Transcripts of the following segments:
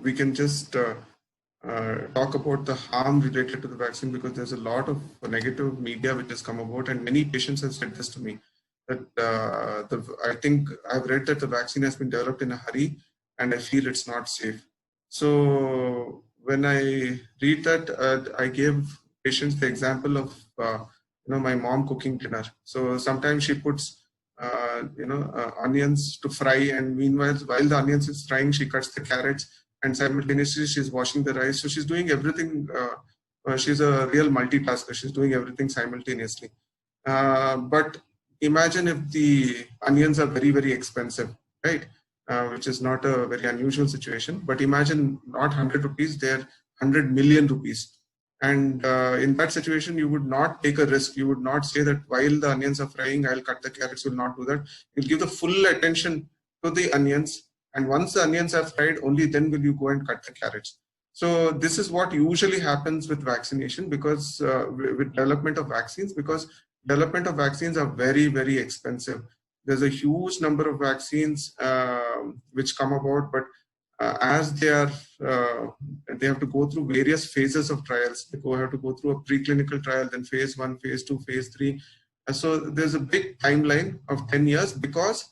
we can just talk about the harm related to the vaccine, because there's a lot of negative media which has come about, and many patients have said this to me, that I think I've read that the vaccine has been developed in a hurry and I feel it's not safe. So when I read that, I give patients the example of my mom cooking dinner. So sometimes she puts onions to fry, and meanwhile, while the onions is frying, she cuts the carrots, and simultaneously she's washing the rice. So she's doing everything. She's a real multitasker. She's doing everything simultaneously. But imagine if the onions are very, very expensive, right? Which is not a very unusual situation. But imagine not 100 rupees, they're 100 million rupees. And in that situation, you would not take a risk. You would not say that while the onions are frying, I'll cut the carrots. You'll not do that. You'll give the full attention to the onions. And once the onions are fried, only then will you go and cut the carrots. So this is what usually happens with vaccination, because with development of vaccines, because development of vaccines are very, very expensive. There's a huge number of vaccines which come about, but as they have to go through various phases of trials. They have to go through a preclinical trial, then phase 1, phase 2, phase 3. So there's a big timeline of 10 years, because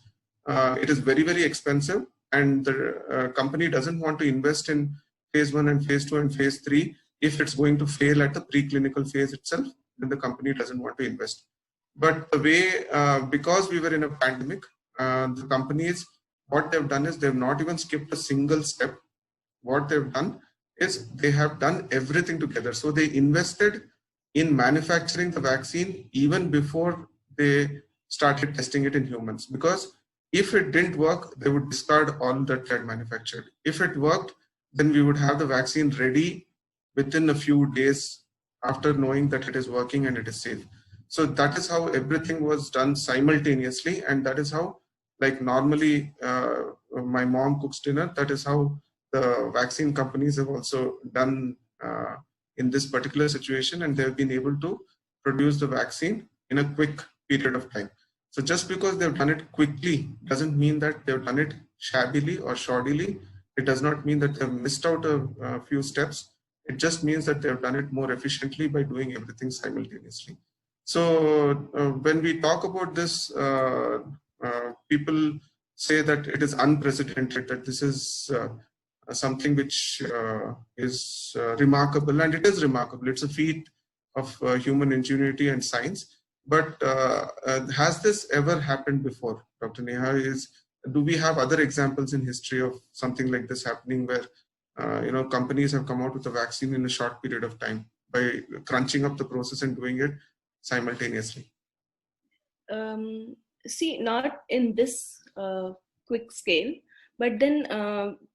it is very, very expensive, and the company doesn't want to invest in phase 1 and phase 2 and phase 3 if it's going to fail at the preclinical phase itself. Then the company doesn't want to invest. But the way, because we were in a pandemic, the companies, what they've done is they've not even skipped a single step. What they've done is they have done everything together. So they invested in manufacturing the vaccine even before they started testing it in humans, because if it didn't work, they would discard all that they had manufactured. If it worked, then we would have the vaccine ready within a few days after knowing that it is working and it is safe. So that is how everything was done simultaneously, and that is how, like normally my mom cooks dinner, that is how the vaccine companies have also done in this particular situation, and they've been able to produce the vaccine in a quick period of time. So just because they've done it quickly doesn't mean that they've done it shabbily or shoddily. It does not mean that they've missed out a few steps. It just means that they've done it more efficiently by doing everything simultaneously. So when we talk about this, people say that it is unprecedented, that this is something which is remarkable, and it is remarkable. It's a feat of human ingenuity and science. But has this ever happened before, Dr. Neha? Do we have other examples in history of something like this happening, where companies have come out with a vaccine in a short period of time by crunching up the process and doing it simultaneously? See, not in this quick scale, but then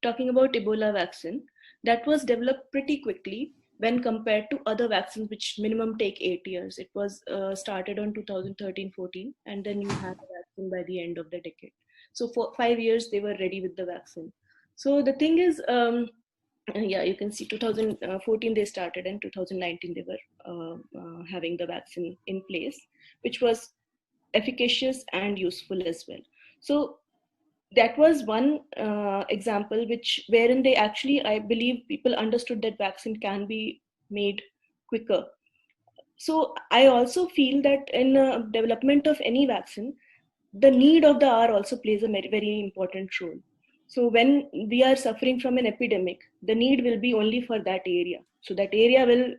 talking about Ebola vaccine, that was developed pretty quickly when compared to other vaccines which minimum take 8 years. It was started on 2013-14, and then you had a vaccine by the end of the decade. So for 5 years they were ready with the vaccine. So the thing is, yeah, you can see 2014 they started, and 2019 they were having the vaccine in place, which was efficacious and useful as well. So that was one example wherein they actually, I believe, people understood that vaccine can be made quicker. So I also feel that in development of any vaccine, the need of the hour also plays a very, very important role. So when we are suffering from an epidemic, the need will be only for that area. So that area will,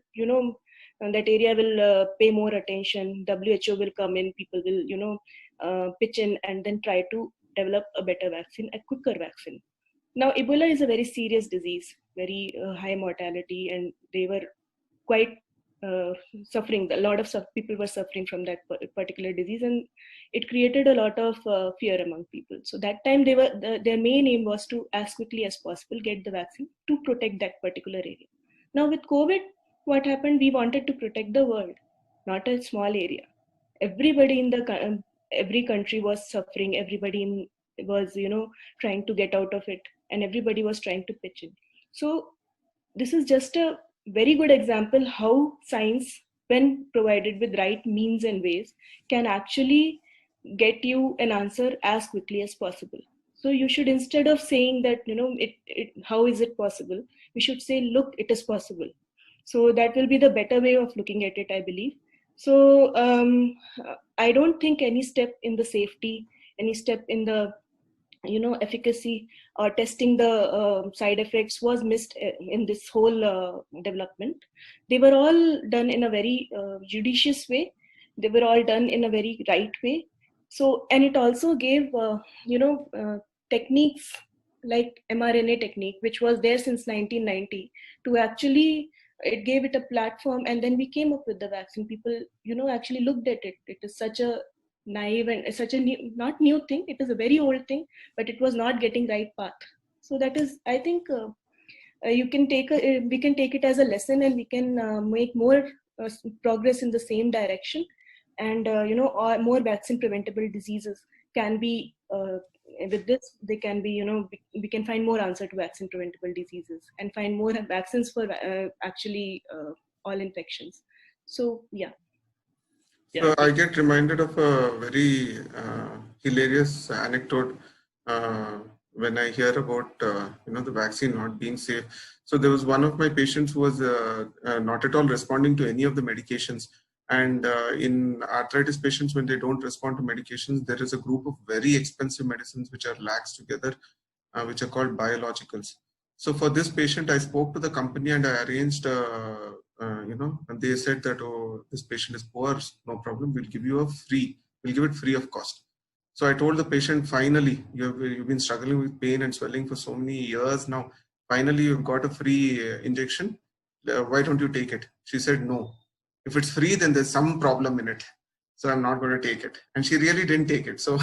pay more attention. WHO will come in, people will, pitch in and then try to develop a better vaccine, a quicker vaccine. Now, Ebola is a very serious disease, very high mortality, and they were quite suffering. A lot of people were suffering from that particular disease, and it created a lot of fear among people. So that time their main aim was to, as quickly as possible, get the vaccine to protect that particular area. Now with COVID, what happened? We wanted to protect the world, not a small area. Everybody in the every country was suffering. Everybody was trying to get out of it, and everybody was trying to pitch in. So this is just a very good example how science, when provided with right means and ways, can actually get you an answer as quickly as possible. So you should, instead of saying that, how is it possible, we should say, look, it is possible. So that will be the better way of looking at it, I believe. So I don't think any step in the safety, any step in the efficacy or testing the side effects was missed in this whole development. They were all done in a very judicious way. They were all done in a very right way. So, and it also gave techniques like mRNA technique, which was there since 1990, to actually, it gave it a platform, and then we came up with the vaccine. People actually looked at it. It is such a naive and such a new, not new thing, it is a very old thing, but it was not getting right path. So that is, I think, you can take we can take it as a lesson, and we can make more progress in the same direction, and or more vaccine preventable diseases can be with this, they can be, we can find more answer to vaccine preventable diseases and find more vaccines for actually all infections. So yeah. So I get reminded of a very hilarious anecdote when I hear about the vaccine not being safe. So there was one of my patients who was not at all responding to any of the medications. And in arthritis patients, when they don't respond to medications, there is a group of very expensive medicines which are laxed together, which are called biologicals. So for this patient, I spoke to the company and I arranged, and they said that, oh, this patient is poor, no problem, we'll give it free of cost. So I told the patient, finally, you've been struggling with pain and swelling for so many years now. Finally, you've got a free injection. Why don't you take it? She said, no. If it's free, then there's some problem in it. So I'm not going to take it. And she really didn't take it. So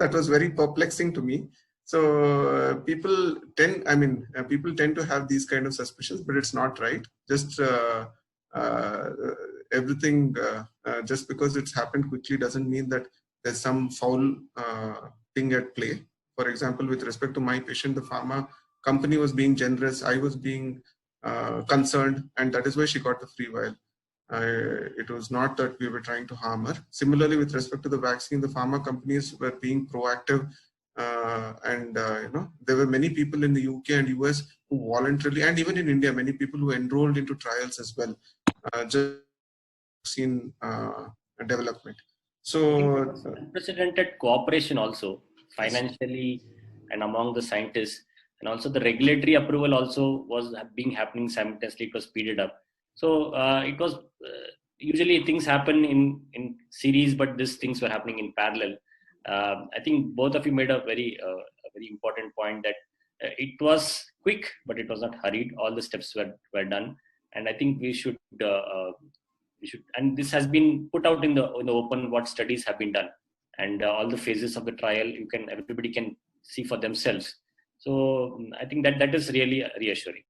that was very perplexing to me. So people tend to have these kind of suspicions, but it's not right. Just everything, just because it's happened quickly doesn't mean that there's some foul thing at play. For example, with respect to my patient, the pharma company was being generous. I was being concerned, and that is why she got the free vial. It was not that we were trying to harm her. Similarly, with respect to the vaccine, the pharma companies were being proactive. There were many people in the UK and US who voluntarily, and even in India, many people who enrolled into trials as well, just vaccine development. So unprecedented cooperation also, financially and among the scientists, and also the regulatory approval also was happening simultaneously. It was speeded up. So it was usually things happen in series, but these things were happening in parallel. I think both of you made a very important point that it was quick, but it was not hurried. All the steps were done, and I think we should, and this has been put out in the open, what studies have been done, and all the phases of the trial, everybody can see for themselves. So I think that is really reassuring.